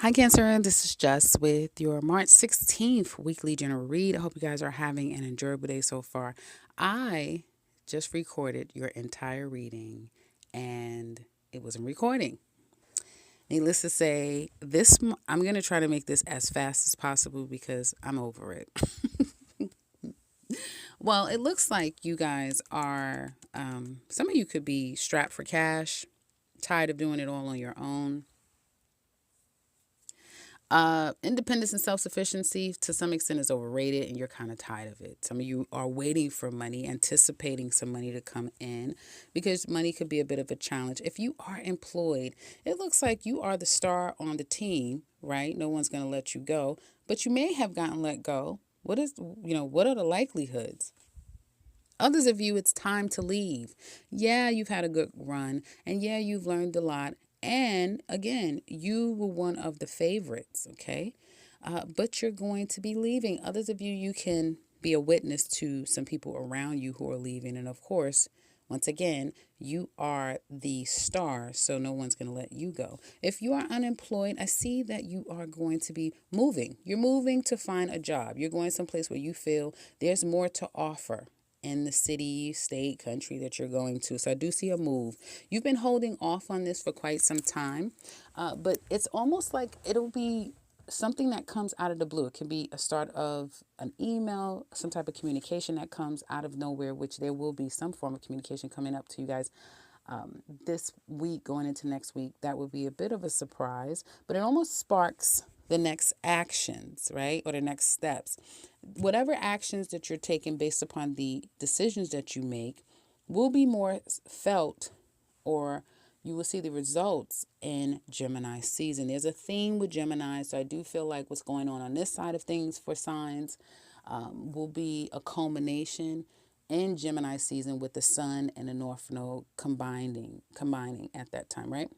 Hi, Cancer. This is Jess with your March 16th weekly general read. I hope you guys are having an enjoyable day so far. I just recorded your entire reading and it wasn't recording. Needless to say, I'm going to try to make this as fast as possible because I'm over it. Well, it looks like you guys are, some of you could be strapped for cash, tired of doing it all on your own. Independence and self sufficiency to some extent is overrated, and you're kind of tired of it. Some of you are waiting for money, anticipating some money to come in because money could be a bit of a challenge. If you are employed, it looks like you are the star on the team, right? No one's going to let you go, but you may have gotten let go. What are the likelihoods? Others of you, it's time to leave. Yeah, you've had a good run, and yeah, you've learned a lot. And again, you were one of the favorites, okay? But you're going to be leaving. Others of you, you can be a witness to some people around you who are leaving. And of course, once again, you are the star, so no one's going to let you go. If you are unemployed, I see that you are going to be moving. You're moving to find a job. You're going someplace where you feel there's more to offer in the city, state, country that you're going to. So I do see a move. You've been holding off on this for quite some time, but it's almost like it'll be something that comes out of the blue. It can be a start of an email, some type of communication that comes out of nowhere, which there will be some form of communication coming up to you guys this week going into next week. That would be a bit of a surprise, but it almost sparks the next actions, right? Or the next steps. Whatever actions that you're taking based upon the decisions that you make will be more felt, or you will see the results in Gemini season. There's a theme with Gemini, so I do feel like what's going on this side of things for signs will be a culmination in Gemini season with the Sun and the North Node combining at that time, right?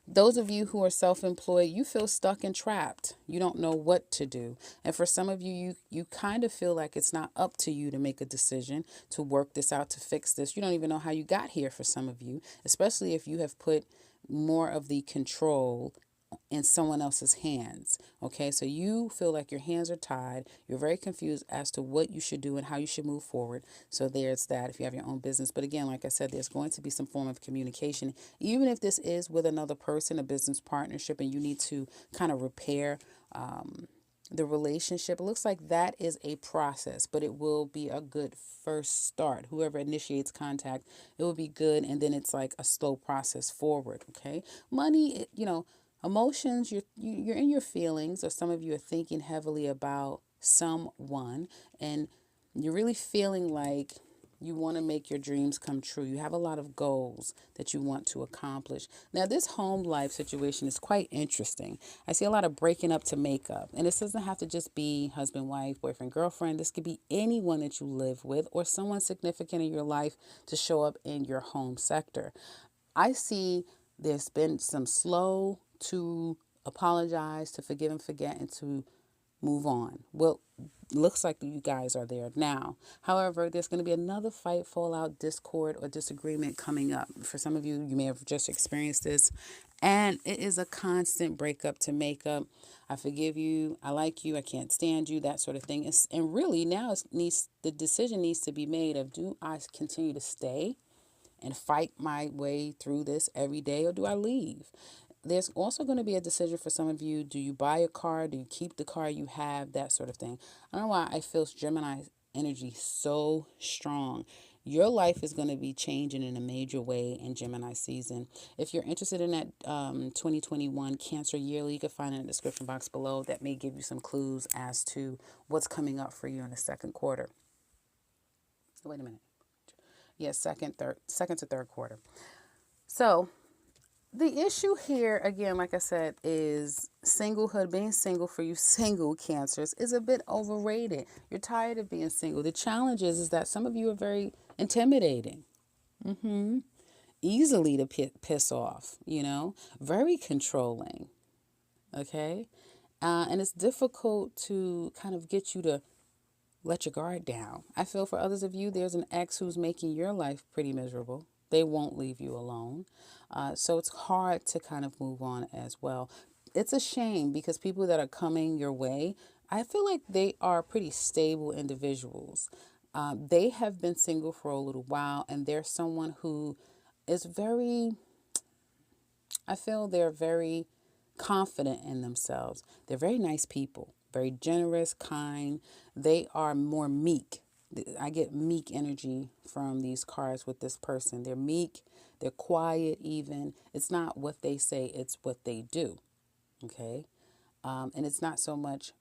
Those of you who are self-employed, you feel stuck and trapped. You don't know what to do. And for some of you, you kind of feel like it's not up to you to make a decision, to work this out, to fix this. You don't even know how you got here for some of you, especially if you have put more of the control in someone else's hands. Okay, so you feel like your hands are tied. You're very confused as to what you should do and how you should move forward. So there's that if you have your own business. But again, like I said, there's going to be some form of communication, even if this is with another person, a business partnership, and you need to kind of repair the relationship. It looks like that is a process, but it will be a good first start. Whoever initiates contact, it will be good, and then it's like a slow process forward. Okay, money, emotions. You're in your feelings, or some of you are thinking heavily about someone, and you're really feeling like you want to make your dreams come true. You have a lot of goals that you want to accomplish. Now, this home life situation is quite interesting. I see a lot of breaking up to make up. And this doesn't have to just be husband, wife, boyfriend, girlfriend. This could be anyone that you live with or someone significant in your life to show up in your home sector. I see there's been some slow to apologize, to forgive and forget, and to move on. Well, looks like you guys are there now. However, there's going to be another fight, fallout, discord, or disagreement coming up. For some of you, you may have just experienced this, and it is a constant breakup to make up. I forgive you, I like you, I can't stand you, that sort of thing. And really now the decision needs to be made of, do I continue to stay and fight my way through this every day, or do I leave? There's also going to be a decision for some of you. Do you buy a car? Do you keep the car you have? That sort of thing. I don't know why I feel Gemini energy so strong. Your life is going to be changing in a major way in Gemini season. If you're interested in that 2021 Cancer Yearly, you can find it in the description box below. That may give you some clues as to what's coming up for you in the second quarter. Wait a minute. Yes, second to third quarter. So the issue here, again, like I said, is singlehood. Being single for you single Cancers is a bit overrated. You're tired of being single. The challenge is that some of you are very intimidating, easily to piss off, very controlling, okay? And it's difficult to kind of get you to let your guard down. I feel for others of you, there's an ex who's making your life pretty miserable. They won't leave you alone. So it's hard to kind of move on as well. it's a shame because people that are coming your way, I feel like they are pretty stable individuals. They have been single for a little while, and they're someone who is very, I feel they're very confident in themselves. They're very nice people, very generous, kind. They are more meek. I get meek energy from these cards with this person. They're meek, they're quiet, even. It's not what they say, it's what they do. Okay. And it's not so much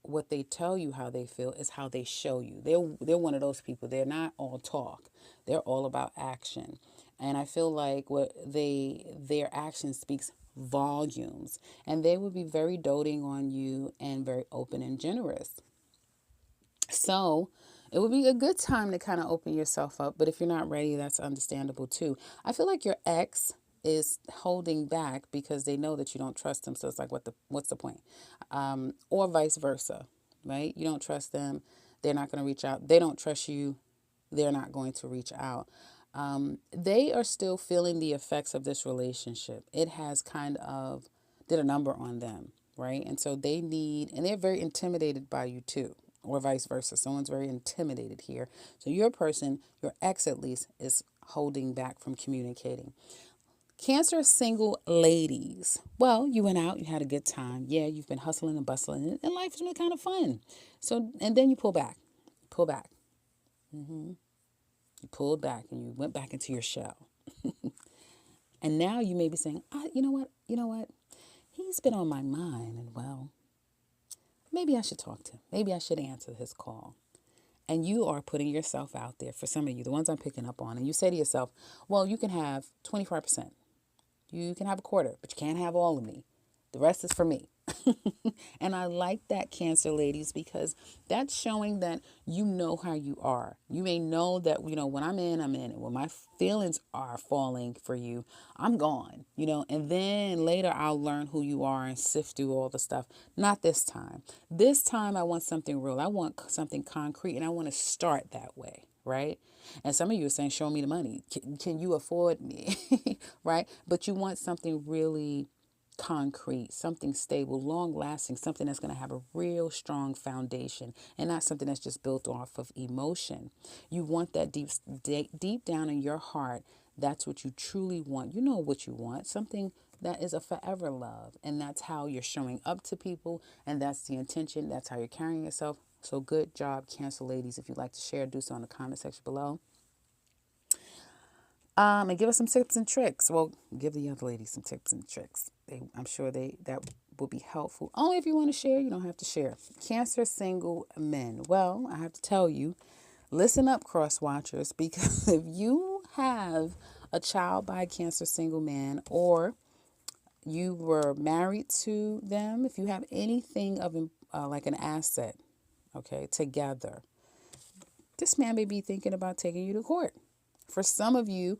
what they tell you how they feel, it's how they show you. They're one of those people. They're not all talk. They're all about action. And I feel like their action speaks volumes. And they would be very doting on you and very open and generous. So it would be a good time to kind of open yourself up. But if you're not ready, that's understandable too. I feel like your ex is holding back because they know that you don't trust them. So it's like, what's the point? Or vice versa, right? You don't trust them. They're not going to reach out. They don't trust you. They're not going to reach out. They are still feeling the effects of this relationship. It has kind of did a number on them, right? And so and they're very intimidated by you too, or vice versa. Someone's very intimidated here. So your person, your ex at least, is holding back from communicating. Cancer single ladies. Well, you went out, you had a good time. Yeah, you've been hustling and bustling, and life has been kind of fun. So, and then you pull back, pull back. You pulled back and you went back into your shell. And now you may be saying, you know what? You know what? He's been on my mind, and well, maybe I should talk to him. Maybe I should answer his call. And you are putting yourself out there for some of you, the ones I'm picking up on. And you say to yourself, well, you can have 25%. You can have a quarter, but you can't have all of me. The rest is for me. And I like that, Cancer ladies, because that's showing that you know how you are. You may know that, when I'm in, I'm in. And when my feelings are falling for you, I'm gone, and then later I'll learn who you are and sift through all the stuff. Not this time. This time I want something real. I want something concrete, and I want to start that way. Right. And some of you are saying, show me the money. Can you afford me? Right. But you want something really concrete, something stable, long lasting, something that's going to have a real strong foundation and not something that's just built off of emotion. You want that deep down in your heart. That's what you truly want. You know what you want, something that is a forever love. And that's how you're showing up to people. And that's the intention. That's how you're carrying yourself. So good job, Cancer ladies. If you'd like to share, do so in the comment section below. And give us some tips and tricks. Well, give the other ladies some tips and tricks. I'm sure that will be helpful. Only if you want to share, you don't have to share. Cancer single men. Well, I have to tell you, listen up, cross watchers, because if you have a child by a Cancer single man, or you were married to them, if you have anything of like an asset, okay, together, this man may be thinking about taking you to court. For some of you,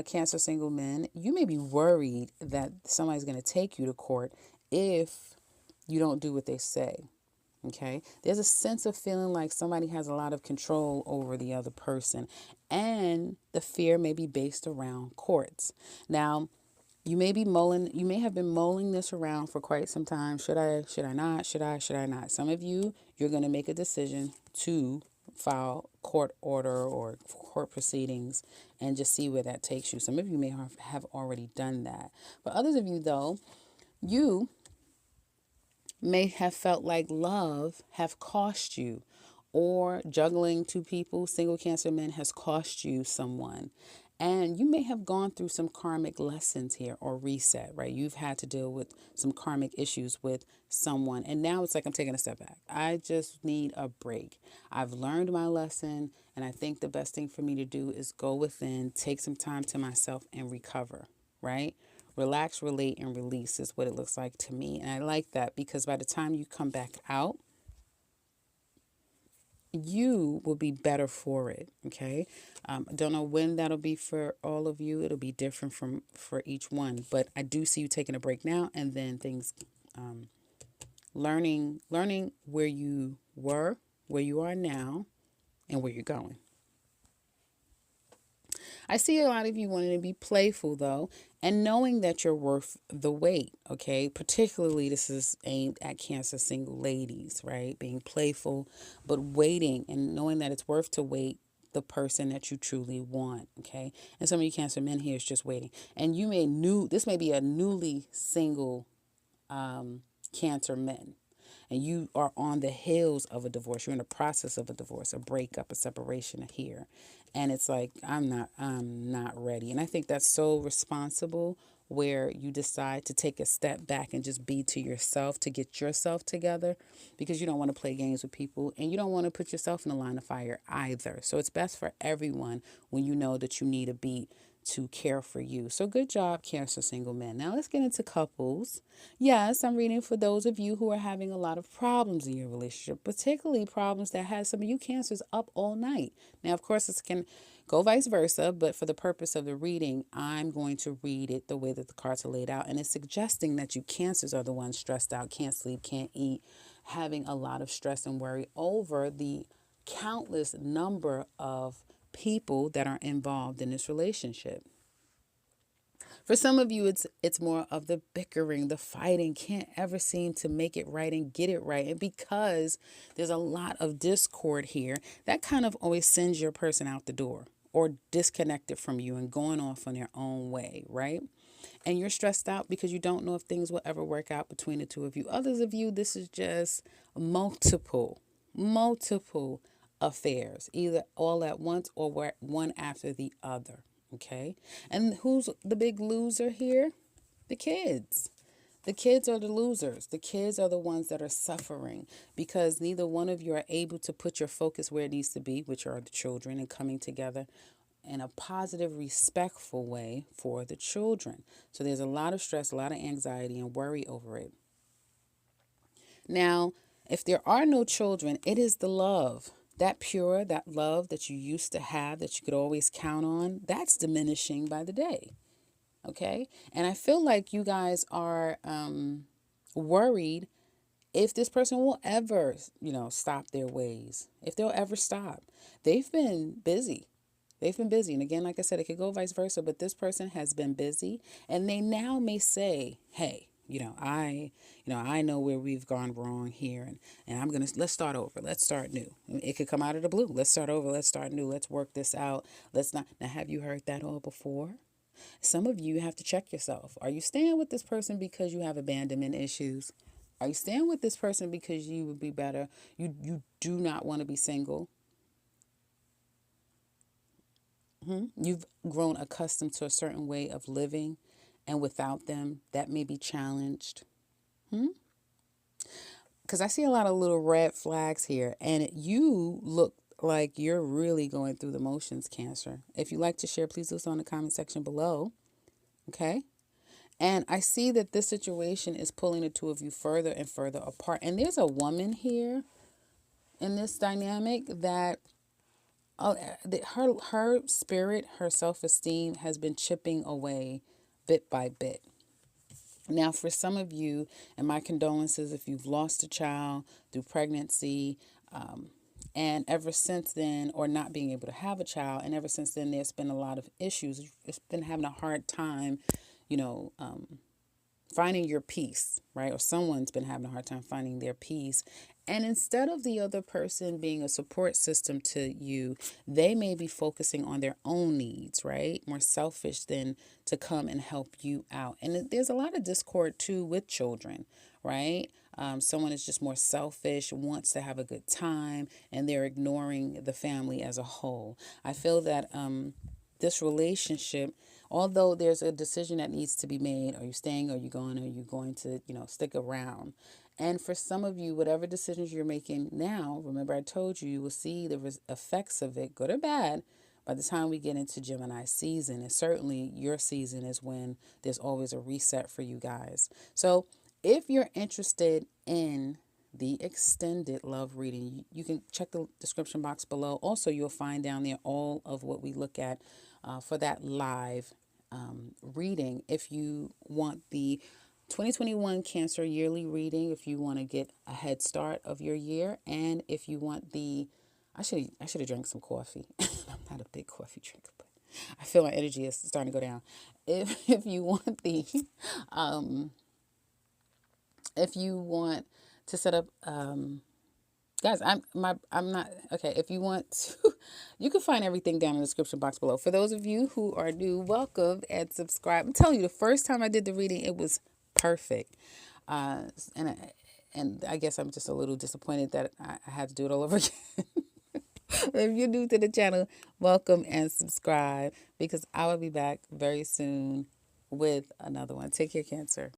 Cancer single men, you may be worried that somebody's going to take you to court if you don't do what they say. Okay. There's a sense of feeling like somebody has a lot of control over the other person, and the fear may be based around courts. Now, you may have been mulling this around for quite some time. Should I not? Should I not? Some of you, you're going to make a decision to file court order or court proceedings and just see where that takes you. Some of you may have already done that. But others of you, though, you may have felt like love have cost you, or juggling two people, single Cancer men, has cost you someone. And you may have gone through some karmic lessons here, or reset, right? You've had to deal with some karmic issues with someone. And now it's like, I'm taking a step back. I just need a break. I've learned my lesson. And I think the best thing for me to do is go within, take some time to myself, and recover, right? Relax, relate, and release is what it looks like to me. And I like that, because by the time you come back out, you will be better for it. Okay. I don't know when that'll be for all of you. It'll be different for each one, but I do see you taking a break now, and then things, learning where you were, where you are now, and where you're going. I see a lot of you wanting to be playful though, and knowing that you're worth the wait, okay? Particularly, this is aimed at Cancer single ladies, right? Being playful, but waiting and knowing that it's worth to wait the person that you truly want, okay? And some of you Cancer men here is just waiting. And this may be a newly single Cancer men, and you are on the heels of a divorce. You're in the process of a divorce, a breakup, a separation here. And it's like, I'm not ready. And I think that's so responsible, where you decide to take a step back and just be to yourself, to get yourself together, because you don't want to play games with people and you don't want to put yourself in the line of fire either. So it's best for everyone when you know that you need a beat to care for you. So good job, Cancer single men. Now let's get into couples. Yes, I'm reading for those of you who are having a lot of problems in your relationship, particularly problems that has some of you Cancers up all night. Now, of course, this can go vice versa, but for the purpose of the reading, I'm going to read it the way that the cards are laid out. And it's suggesting that you Cancers are the ones stressed out, can't sleep, can't eat, having a lot of stress and worry over the countless number of people that are involved in this relationship. For some of you, it's more of the bickering, the fighting, can't ever seem to make it right and get it right. And because there's a lot of discord here, that kind of always sends your person out the door or disconnected from you and going off on their own way, right? And you're stressed out because you don't know if things will ever work out between the two of you. Others of you, this is just multiple affairs, either all at once or one after the other. Okay. And who's the big loser here? The kids. The kids are the losers. The kids are the ones that are suffering because neither one of you are able to put your focus where it needs to be, which are the children, and coming together in a positive, respectful way for the children. So there's a lot of stress, a lot of anxiety and worry over it. Now, if there are no children, it is the love. That love that you used to have, that you could always count on, that's diminishing by the day. Okay? And I feel like you guys are worried if this person will ever, stop their ways, if they'll ever stop. They've been busy. They've been busy. And again, like I said, it could go vice versa, but this person has been busy and they now may say, hey, I know where we've gone wrong here and let's start over. Let's start new. It could come out of the blue. Let's start over. Let's start new. Let's work this out. Let's not. Now, have you heard that all before? Some of you have to check yourself. Are you staying with this person because you have abandonment issues? Are you staying with this person because you would be better? You do not want to be single. You've grown accustomed to a certain way of living, and without them, that may be challenged. Because I see a lot of little red flags here, and you look like you're really going through the motions, Cancer. If you'd like to share, please do so in the comment section below. Okay? And I see that this situation is pulling the two of you further and further apart. And there's a woman here in this dynamic that her spirit, her self-esteem has been chipping away bit by bit. Now, for some of you, and my condolences if you've lost a child through pregnancy, and ever since then, or not being able to have a child, and ever since then, there's been a lot of issues. It's been having a hard time, finding your peace, right? Or someone's been having a hard time finding their peace. And instead of the other person being a support system to you, they may be focusing on their own needs, right? More selfish than to come and help you out. And there's a lot of discord too with children, right? Someone is just more selfish, wants to have a good time, and they're ignoring the family as a whole. I feel that this relationship, although there's a decision that needs to be made, are you staying, are you going to, stick around? And for some of you, whatever decisions you're making now, remember I told you, you will see the effects of it, good or bad, by the time we get into Gemini season. And certainly your season is when there's always a reset for you guys. So if you're interested in the extended love reading, you can check the description box below. Also, you'll find down there all of what we look at for that live reading. If you want the 2021 Cancer yearly reading, if you want to get a head start of your year, and if you want I should have drank some coffee. I'm not a big coffee drinker, but I feel my energy is starting to go down. If you want the, um, if you want to set up, guys, I'm not okay. If you want to, you can find everything down in the description box below. For those of you who are new, welcome and subscribe. I'm telling you, the first time I did the reading, it was perfect, uh, and I, and I guess I'm just a little disappointed that I had to do it all over again. If you're new to the channel, welcome and subscribe because I will be back very soon with another one. Take care, Cancer.